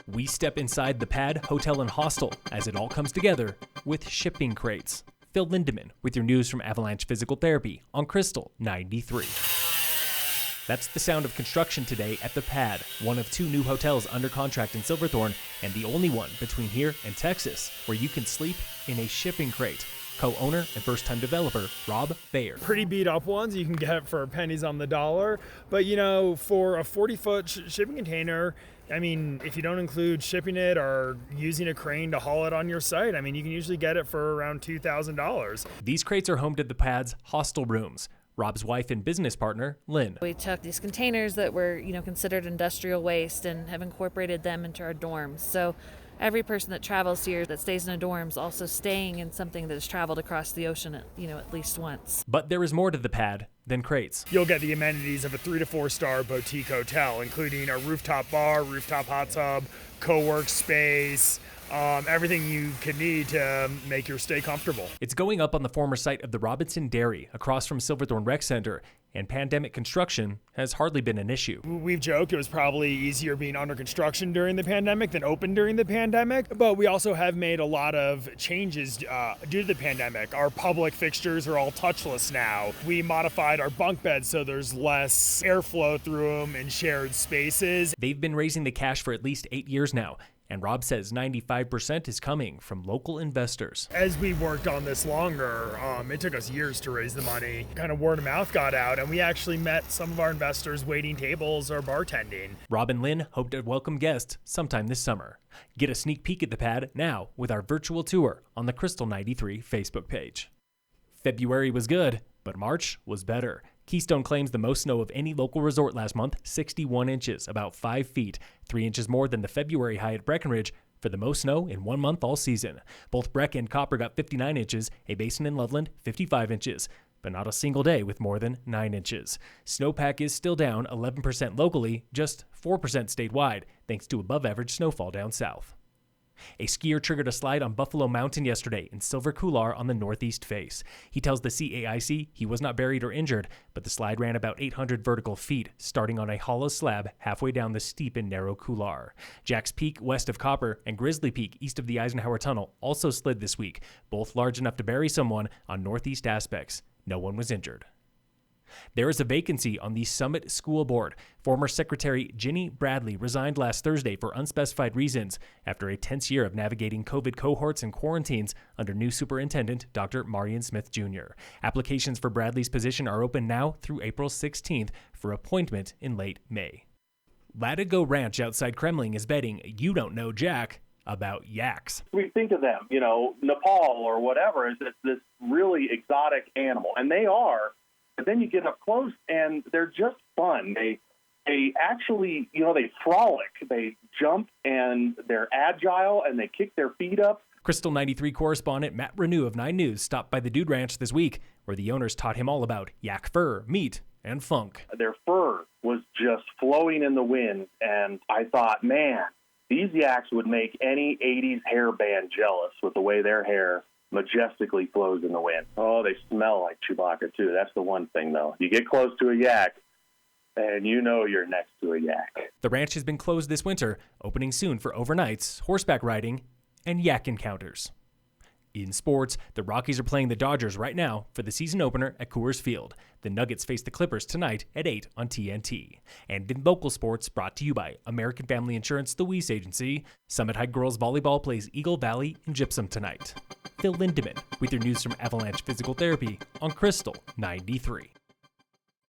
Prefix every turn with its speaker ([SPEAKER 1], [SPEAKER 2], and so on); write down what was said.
[SPEAKER 1] We step inside the pad, hotel, and hostel as it all comes together with shipping crates. Phil Lindemann with your news from Avalanche Physical Therapy on Krystal 93. That's the sound of construction today at the pad, one of 2 new hotels under contract in Silverthorne, and the only one between here and Texas where you can sleep in a shipping crate. Co-owner and first-time developer Rob Bayer.
[SPEAKER 2] Pretty beat up ones you can get for pennies on the dollar, but for a 40-foot shipping container, if you don't include shipping it or using a crane to haul it on your site, you can usually get it for around $2,000.
[SPEAKER 1] These crates are home to the pad's hostel rooms. Rob's wife and business partner, Lynn.
[SPEAKER 3] We took these containers that were, considered industrial waste and have incorporated them into our dorms. So every person that travels here that stays in a dorm is also staying in something that has traveled across the ocean, at least once.
[SPEAKER 1] But there is more to the pad than crates.
[SPEAKER 2] You'll get the amenities of a 3 to 4 star boutique hotel, including a rooftop bar, rooftop hot tub, co-work space, everything you could need to make your stay comfortable.
[SPEAKER 1] It's going up on the former site of the Robinson Dairy across from Silverthorne Rec Center, and pandemic construction has hardly been an issue.
[SPEAKER 2] We've joked it was probably easier being under construction during the pandemic than open during the pandemic, but we also have made a lot of changes due to the pandemic. Our public fixtures are all touchless now. We modified our bunk beds so there's less airflow through them and shared spaces.
[SPEAKER 1] They've been raising the cash for at least 8 years now, and Rob says 95% is coming from local investors.
[SPEAKER 2] As we worked on this longer, it took us years to raise the money. Kind of word of mouth got out, and we actually met some of our investors waiting tables or bartending.
[SPEAKER 1] Rob and Lynn hope to welcome guests sometime this summer. Get a sneak peek at the pad now with our virtual tour on the Krystal 93 Facebook page. February was good, but March was better. Keystone claims the most snow of any local resort last month, 61 inches, about 5 feet, 3 inches more than the February high at Breckenridge for the most snow in 1 month all season. Both Breck and Copper got 59 inches, A Basin and Loveland 55 inches, but not a single day with more than 9 inches. Snowpack is still down 11% locally, just 4% statewide, thanks to above-average snowfall down south. A skier triggered a slide on Buffalo Mountain yesterday in Silver Couloir on the northeast face. He tells the CAIC he was not buried or injured, but the slide ran about 800 vertical feet, starting on a hollow slab halfway down the steep and narrow couloir. Jack's Peak west of Copper and Grizzly Peak east of the Eisenhower Tunnel also slid this week, both large enough to bury someone on northeast aspects. No one was injured. There is a vacancy on the Summit School Board. Former Secretary Gini Bradley resigned last Thursday for unspecified reasons after a tense year of navigating COVID cohorts and quarantines under new Superintendent Dr. Marion Smith Jr. Applications for Bradley's position are open now through April 16th for appointment in late May. Latigo Ranch outside Kremling is betting you don't know jack about yaks.
[SPEAKER 4] We think of them, Nepal or whatever, as this really exotic animal, and they are. But then you get up close, and they're just fun. They actually, they frolic. They jump, and they're agile, and they kick their feet up.
[SPEAKER 1] Krystal 93 correspondent Matt Renew of 9 News stopped by the Dude Ranch this week, where the owners taught him all about yak fur, meat, and funk.
[SPEAKER 4] Their fur was just flowing in the wind, and I thought, man, these yaks would make any 80s hair band jealous with the way their hair majestically flows in the wind. Oh, they smell like Chewbacca, too. That's the one thing, though. You get close to a yak, and you're next to a yak.
[SPEAKER 1] The ranch has been closed this winter, opening soon for overnights, horseback riding, and yak encounters. In sports, the Rockies are playing the Dodgers right now for the season opener at Coors Field. The Nuggets face the Clippers tonight at 8 on TNT. And in local sports, brought to you by American Family Insurance, the Weiss Agency, Summit High Girls Volleyball plays Eagle Valley and Gypsum tonight. Phil Lindemann with your news from Avalanche Physical Therapy on Krystal 93.